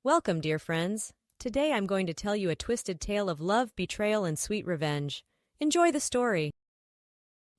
Welcome, dear friends. Today I'm going to tell you a twisted tale of love, betrayal, and sweet revenge. Enjoy the story.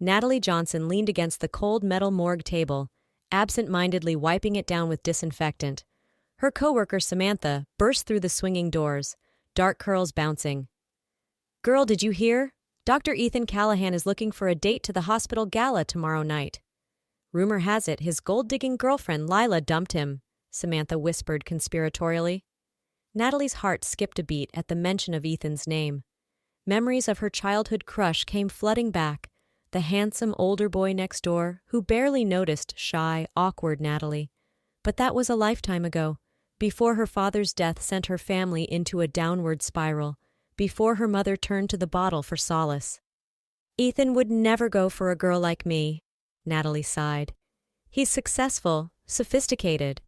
Natalie Johnson leaned against the cold metal morgue table, absent-mindedly wiping it down with disinfectant. Her coworker Samantha burst through the swinging doors, dark curls bouncing. "Girl, did you hear? Dr. Ethan Callahan is looking for a date to the hospital gala tomorrow night. Rumor has it his gold-digging girlfriend Lila dumped him," Samantha whispered conspiratorially. Natalie's heart skipped a beat at the mention of Ethan's name. Memories of her childhood crush came flooding back, the handsome older boy next door who barely noticed shy, awkward Natalie. But that was a lifetime ago, before her father's death sent her family into a downward spiral, before her mother turned to the bottle for solace. "Ethan would never go for a girl like me," Natalie sighed. "He's successful, sophisticated.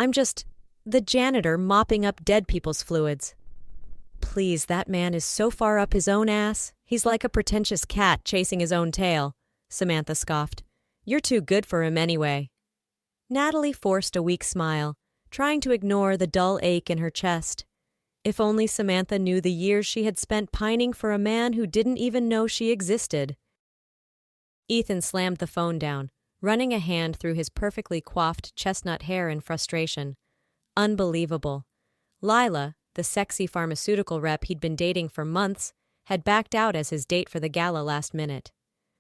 I'm just the janitor mopping up dead people's fluids." "Please, that man is so far up his own ass, he's like a pretentious cat chasing his own tail," Samantha scoffed. "You're too good for him anyway." Natalie forced a weak smile, trying to ignore the dull ache in her chest. If only Samantha knew the years she had spent pining for a man who didn't even know she existed. Ethan slammed the phone down, running a hand through his perfectly coiffed chestnut hair in frustration. Unbelievable. Lila, the sexy pharmaceutical rep he'd been dating for months, had backed out as his date for the gala last minute.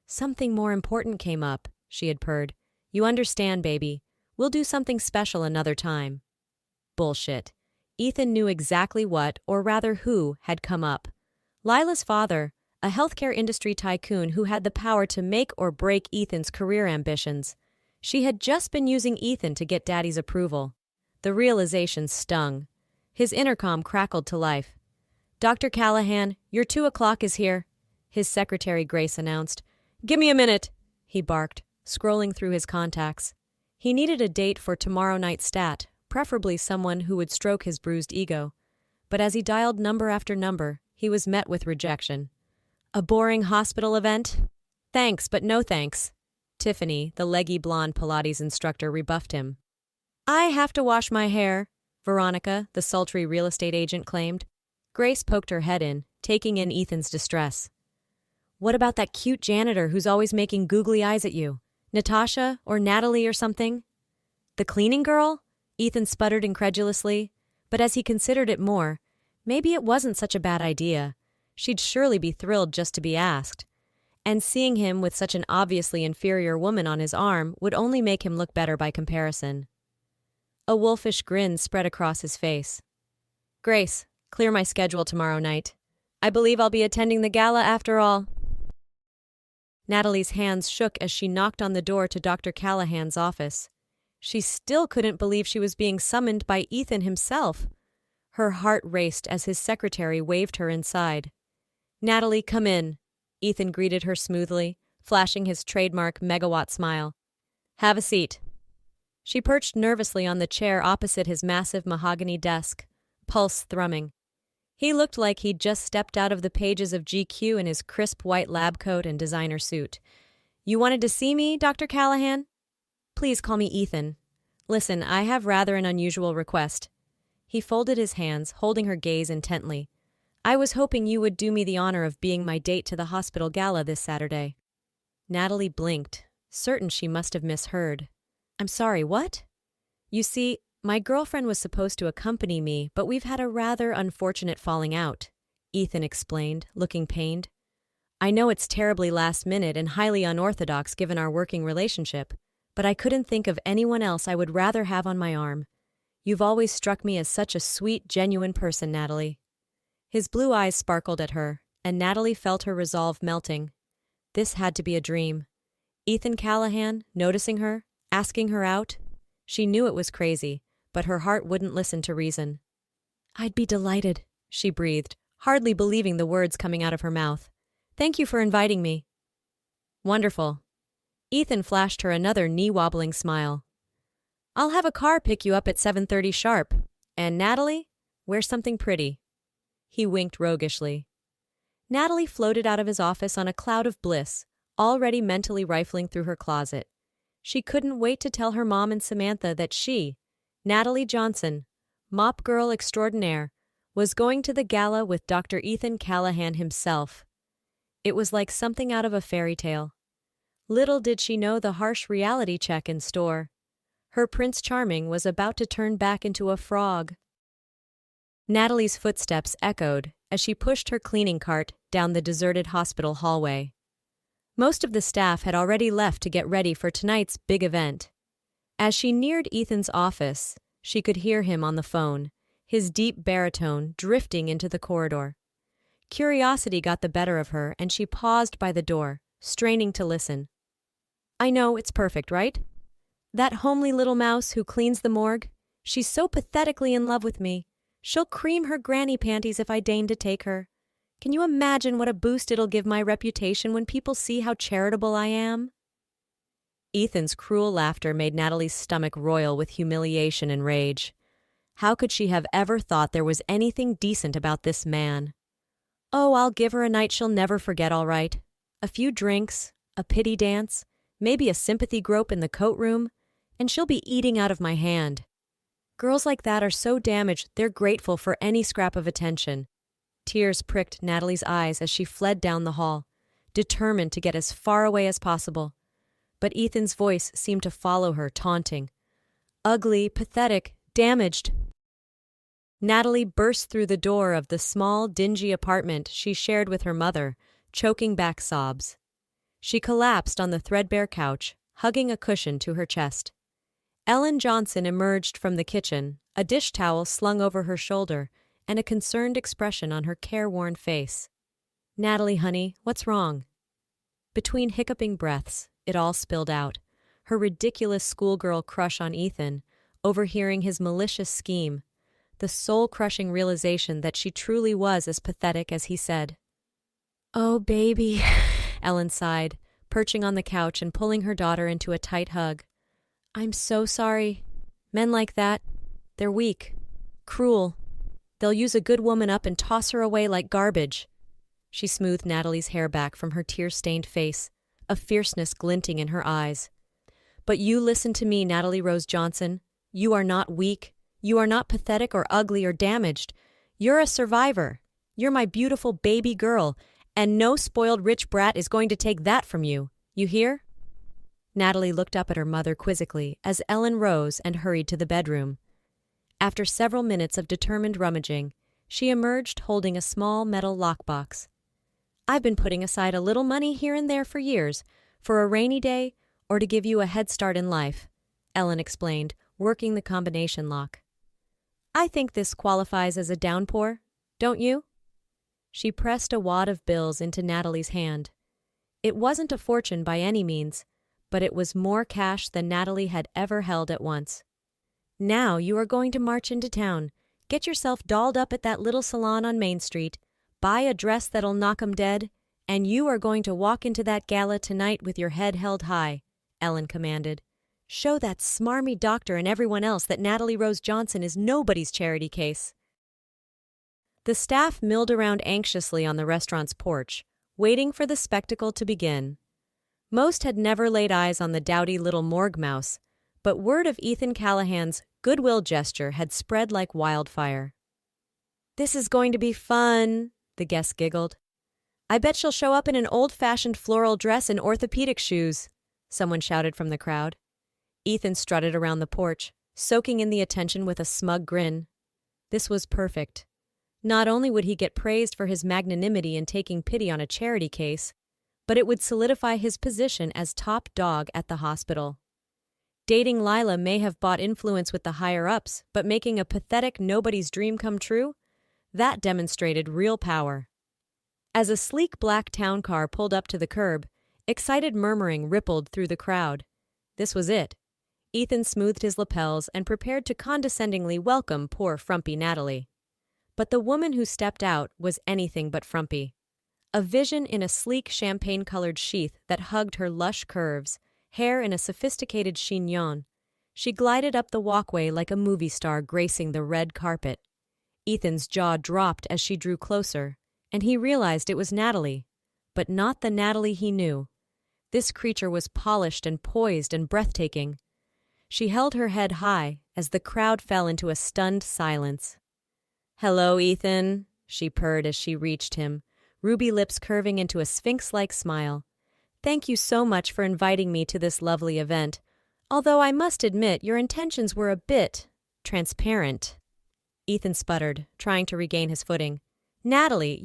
"Something more important came up," she had purred. "You understand, baby. We'll do something special another time." Bullshit. Ethan knew exactly what, or rather who, had come up. Lila's father, a healthcare industry tycoon who had the power to make or break Ethan's career ambitions. She had just been using Ethan to get Daddy's approval. The realization stung. His intercom crackled to life. "Dr. Callahan, your 2 o'clock is here," his secretary Grace announced. "Give me a minute," he barked, scrolling through his contacts. He needed a date for tomorrow night's stat, preferably someone who would stroke his bruised ego. But as he dialed number after number, he was met with rejection. "A boring hospital event? Thanks, but no thanks." Tiffany, the leggy blonde Pilates instructor, rebuffed him. "I have to wash my hair," Veronica, the sultry real estate agent, claimed. Grace poked her head in, taking in Ethan's distress. "What about that cute janitor who's always making googly eyes at you? Natasha or Natalie or something?" "The cleaning girl?" Ethan sputtered incredulously, but as he considered it more, maybe it wasn't such a bad idea. She'd surely be thrilled just to be asked. And seeing him with such an obviously inferior woman on his arm would only make him look better by comparison. A wolfish grin spread across his face. "Grace, clear my schedule tomorrow night. I believe I'll be attending the gala after all." Natalie's hands shook as she knocked on the door to Dr. Callahan's office. She still couldn't believe she was being summoned by Ethan himself. Her heart raced as his secretary waved her inside. "Natalie, come in," Ethan greeted her smoothly, flashing his trademark megawatt smile. "Have a seat." She perched nervously on the chair opposite his massive mahogany desk, pulse thrumming. He looked like he'd just stepped out of the pages of GQ in his crisp white lab coat and designer suit. "You wanted to see me, Dr. Callahan?" "Please call me Ethan. Listen, I have rather an unusual request." He folded his hands, holding her gaze intently. "I was hoping you would do me the honor of being my date to the hospital gala this Saturday." Natalie blinked, certain she must have misheard. "I'm sorry, what?" "You see, my girlfriend was supposed to accompany me, but we've had a rather unfortunate falling out," Ethan explained, looking pained. "I know it's terribly last minute and highly unorthodox given our working relationship, but I couldn't think of anyone else I would rather have on my arm. You've always struck me as such a sweet, genuine person, Natalie." His blue eyes sparkled at her, and Natalie felt her resolve melting. This had to be a dream. Ethan Callahan, noticing her, asking her out. She knew it was crazy, but her heart wouldn't listen to reason. "I'd be delighted," she breathed, hardly believing the words coming out of her mouth. "Thank you for inviting me." "Wonderful." Ethan flashed her another knee-wobbling smile. "I'll have a car pick you up at 7:30 sharp. And Natalie, wear something pretty." He winked roguishly. Natalie floated out of his office on a cloud of bliss, already mentally rifling through her closet. She couldn't wait to tell her mom and Samantha that she, Natalie Johnson, mop girl extraordinaire, was going to the gala with Dr. Ethan Callahan himself. It was like something out of a fairy tale. Little did she know the harsh reality check in store. Her Prince Charming was about to turn back into a frog. Natalie's footsteps echoed as she pushed her cleaning cart down the deserted hospital hallway. Most of the staff had already left to get ready for tonight's big event. As she neared Ethan's office, she could hear him on the phone, his deep baritone drifting into the corridor. Curiosity got the better of her, and she paused by the door, straining to listen. "I know, it's perfect, right? That homely little mouse who cleans the morgue, she's so pathetically in love with me. She'll cream her granny panties if I deign to take her. Can you imagine what a boost it'll give my reputation when people see how charitable I am?" Ethan's cruel laughter made Natalie's stomach roil with humiliation and rage. How could she have ever thought there was anything decent about this man? "Oh, I'll give her a night she'll never forget, all right. A few drinks, a pity dance, maybe a sympathy grope in the coat room, and she'll be eating out of my hand. Girls like that are so damaged they're grateful for any scrap of attention." Tears pricked Natalie's eyes as she fled down the hall, determined to get as far away as possible. But Ethan's voice seemed to follow her, taunting. Ugly, pathetic, damaged. Natalie burst through the door of the small, dingy apartment she shared with her mother, choking back sobs. She collapsed on the threadbare couch, hugging a cushion to her chest. Ellen Johnson emerged from the kitchen, a dish towel slung over her shoulder, and a concerned expression on her careworn face. "Natalie, honey, what's wrong?" Between hiccuping breaths, it all spilled out. Her ridiculous schoolgirl crush on Ethan, overhearing his malicious scheme, the soul-crushing realization that she truly was as pathetic as he said. "Oh, baby," Ellen sighed, perching on the couch and pulling her daughter into a tight hug. "I'm so sorry. Men like that, they're weak, cruel. They'll use a good woman up and toss her away like garbage." She smoothed Natalie's hair back from her tear-stained face, a fierceness glinting in her eyes. "But you listen to me, Natalie Rose Johnson. You are not weak. You are not pathetic or ugly or damaged. You're a survivor. You're my beautiful baby girl, and no spoiled rich brat is going to take that from you. You hear?" Natalie looked up at her mother quizzically as Ellen rose and hurried to the bedroom. After several minutes of determined rummaging, she emerged holding a small metal lockbox. "I've been putting aside a little money here and there for years, for a rainy day or to give you a head start in life," Ellen explained, working the combination lock. "I think this qualifies as a downpour, don't you?" She pressed a wad of bills into Natalie's hand. It wasn't a fortune by any means, but it was more cash than Natalie had ever held at once. "Now you are going to march into town, get yourself dolled up at that little salon on Main Street, buy a dress that'll knock 'em dead, and you are going to walk into that gala tonight with your head held high," Ellen commanded. "Show that smarmy doctor and everyone else that Natalie Rose Johnson is nobody's charity case." The staff milled around anxiously on the restaurant's porch, waiting for the spectacle to begin. Most had never laid eyes on the dowdy little morgue mouse, but word of Ethan Callahan's goodwill gesture had spread like wildfire. "This is going to be fun," the guests giggled. "I bet she'll show up in an old-fashioned floral dress and orthopedic shoes," someone shouted from the crowd. Ethan strutted around the porch, soaking in the attention with a smug grin. This was perfect. Not only would he get praised for his magnanimity in taking pity on a charity case, but it would solidify his position as top dog at the hospital. Dating Lila may have bought influence with the higher-ups, but making a pathetic nobody's dream come true? That demonstrated real power. As a sleek black town car pulled up to the curb, excited murmuring rippled through the crowd. This was it. Ethan smoothed his lapels and prepared to condescendingly welcome poor frumpy Natalie. But the woman who stepped out was anything but frumpy. A vision in a sleek champagne-colored sheath that hugged her lush curves, hair in a sophisticated chignon. She glided up the walkway like a movie star gracing the red carpet. Ethan's jaw dropped as she drew closer, and he realized it was Natalie, but not the Natalie he knew. This creature was polished and poised and breathtaking. She held her head high as the crowd fell into a stunned silence. "Hello, Ethan," she purred as she reached him, ruby lips curving into a sphinx-like smile. "Thank you so much for inviting me to this lovely event, although I must admit your intentions were a bit transparent." Ethan sputtered, trying to regain his footing. "Natalie,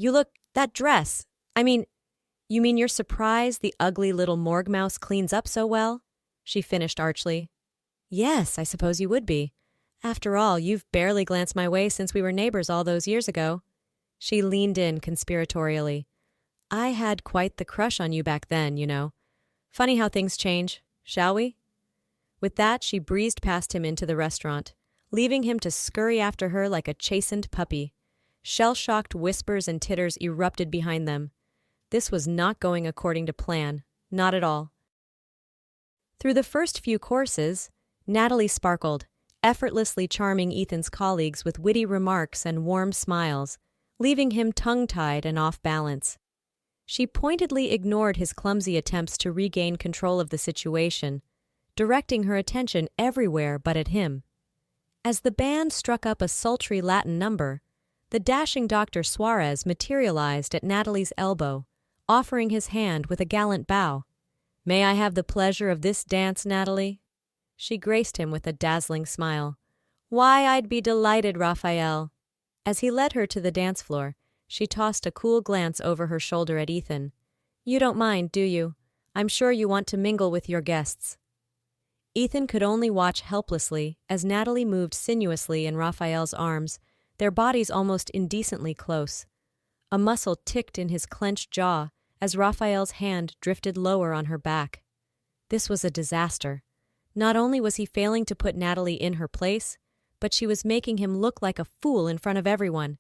that dress. You mean you're surprised the ugly little morgue mouse cleans up so well?" She finished archly. "Yes, I suppose you would be. After all, you've barely glanced my way since we were neighbors all those years ago." She leaned in conspiratorially. "I had quite the crush on you back then, you know. Funny how things change, shall we?" With that, she breezed past him into the restaurant, leaving him to scurry after her like a chastened puppy. Shell-shocked whispers and titters erupted behind them. This was not going according to plan, not at all. Through the first few courses, Natalie sparkled, effortlessly charming Ethan's colleagues with witty remarks and warm smiles, leaving him tongue-tied and off balance. She pointedly ignored his clumsy attempts to regain control of the situation, directing her attention everywhere but at him. As the band struck up a sultry Latin number, the dashing Dr. Suarez materialized at Natalie's elbow, offering his hand with a gallant bow. "May I have the pleasure of this dance, Natalie?" She graced him with a dazzling smile. "Why, I'd be delighted, Raphael." As he led her to the dance floor, she tossed a cool glance over her shoulder at Ethan. "You don't mind, do you? I'm sure you want to mingle with your guests." Ethan could only watch helplessly as Natalie moved sinuously in Raphael's arms, their bodies almost indecently close. A muscle ticked in his clenched jaw as Raphael's hand drifted lower on her back. This was a disaster. Not only was he failing to put Natalie in her place, but she was making him look like a fool in front of everyone.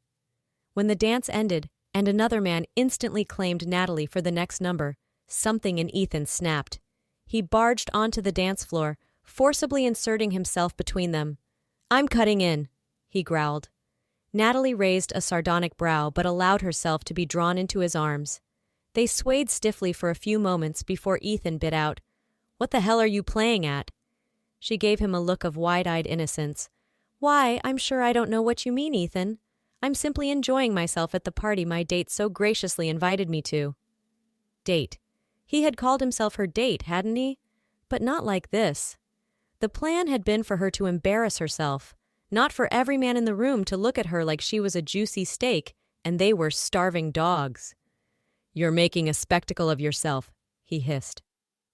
When the dance ended and another man instantly claimed Natalie for the next number, something in Ethan snapped. He barged onto the dance floor, forcibly inserting himself between them. "I'm cutting in," he growled. Natalie raised a sardonic brow but allowed herself to be drawn into his arms. They swayed stiffly for a few moments before Ethan bit out, "What the hell are you playing at?" She gave him a look of wide-eyed innocence. "Why, I'm sure I don't know what you mean, Ethan. I'm simply enjoying myself at the party my date so graciously invited me to." Date. He had called himself her date, hadn't he? But not like this. The plan had been for her to embarrass herself, not for every man in the room to look at her like she was a juicy steak and they were starving dogs. "You're making a spectacle of yourself," he hissed.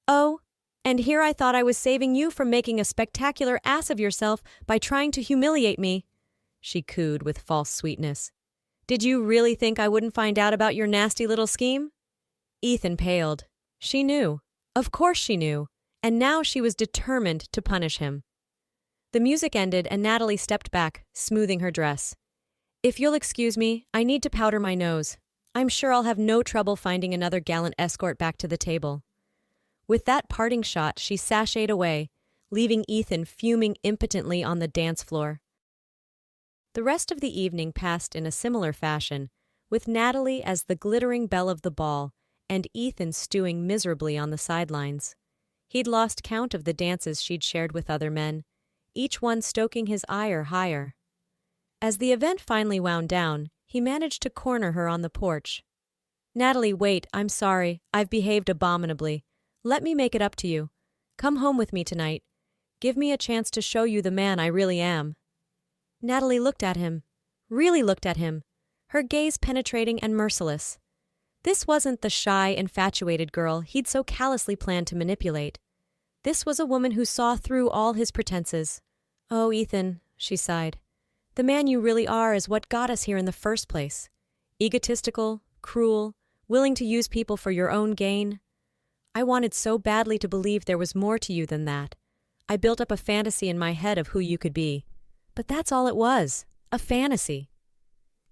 "Oh, and here I thought I was saving you from making a spectacular ass of yourself by trying to humiliate me," she cooed with false sweetness. "Did you really think I wouldn't find out about your nasty little scheme?" Ethan paled. She knew. Of course she knew. And now she was determined to punish him. The music ended and Natalie stepped back, smoothing her dress. "If you'll excuse me, I need to powder my nose. I'm sure I'll have no trouble finding another gallant escort back to the table." With that parting shot, she sashayed away, leaving Ethan fuming impotently on the dance floor. The rest of the evening passed in a similar fashion, with Natalie as the glittering belle of the ball and Ethan stewing miserably on the sidelines. He'd lost count of the dances she'd shared with other men, each one stoking his ire higher. As the event finally wound down, he managed to corner her on the porch. "Natalie, wait, I'm sorry. I've behaved abominably. Let me make it up to you. Come home with me tonight. Give me a chance to show you the man I really am." Natalie looked at him, really looked at him, her gaze penetrating and merciless. This wasn't the shy, infatuated girl he'd so callously planned to manipulate. This was a woman who saw through all his pretenses. "Oh, Ethan," she sighed, "the man you really are is what got us here in the first place. Egotistical, cruel, willing to use people for your own gain. I wanted so badly to believe there was more to you than that. I built up a fantasy in my head of who you could be. But that's all it was, a fantasy."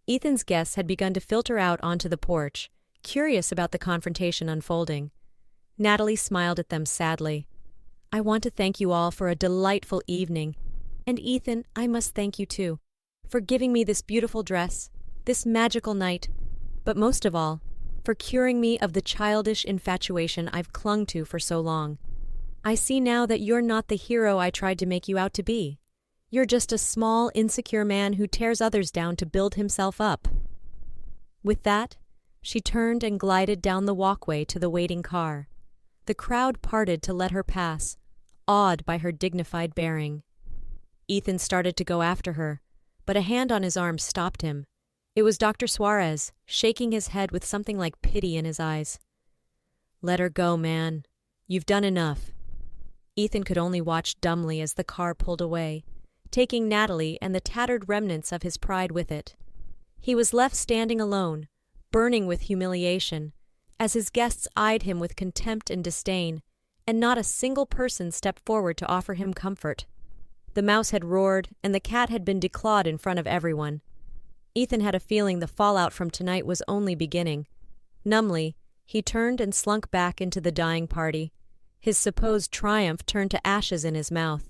Ethan's guests had begun to filter out onto the porch, curious about the confrontation unfolding. Natalie smiled at them sadly. "I want to thank you all for a delightful evening. And Ethan, I must thank you too, for giving me this beautiful dress, this magical night, but most of all, for curing me of the childish infatuation I've clung to for so long. I see now that you're not the hero I tried to make you out to be. You're just a small, insecure man who tears others down to build himself up." With that, she turned and glided down the walkway to the waiting car. The crowd parted to let her pass, awed by her dignified bearing. Ethan started to go after her, but a hand on his arm stopped him. It was Dr. Suarez, shaking his head with something like pity in his eyes. "Let her go, man. You've done enough." Ethan could only watch dumbly as the car pulled away, taking Natalie and the tattered remnants of his pride with it. He was left standing alone, burning with humiliation, as his guests eyed him with contempt and disdain, and not a single person stepped forward to offer him comfort. The mouse had roared, and the cat had been declawed in front of everyone. Ethan had a feeling the fallout from tonight was only beginning. Numbly, he turned and slunk back into the dying party, his supposed triumph turned to ashes in his mouth.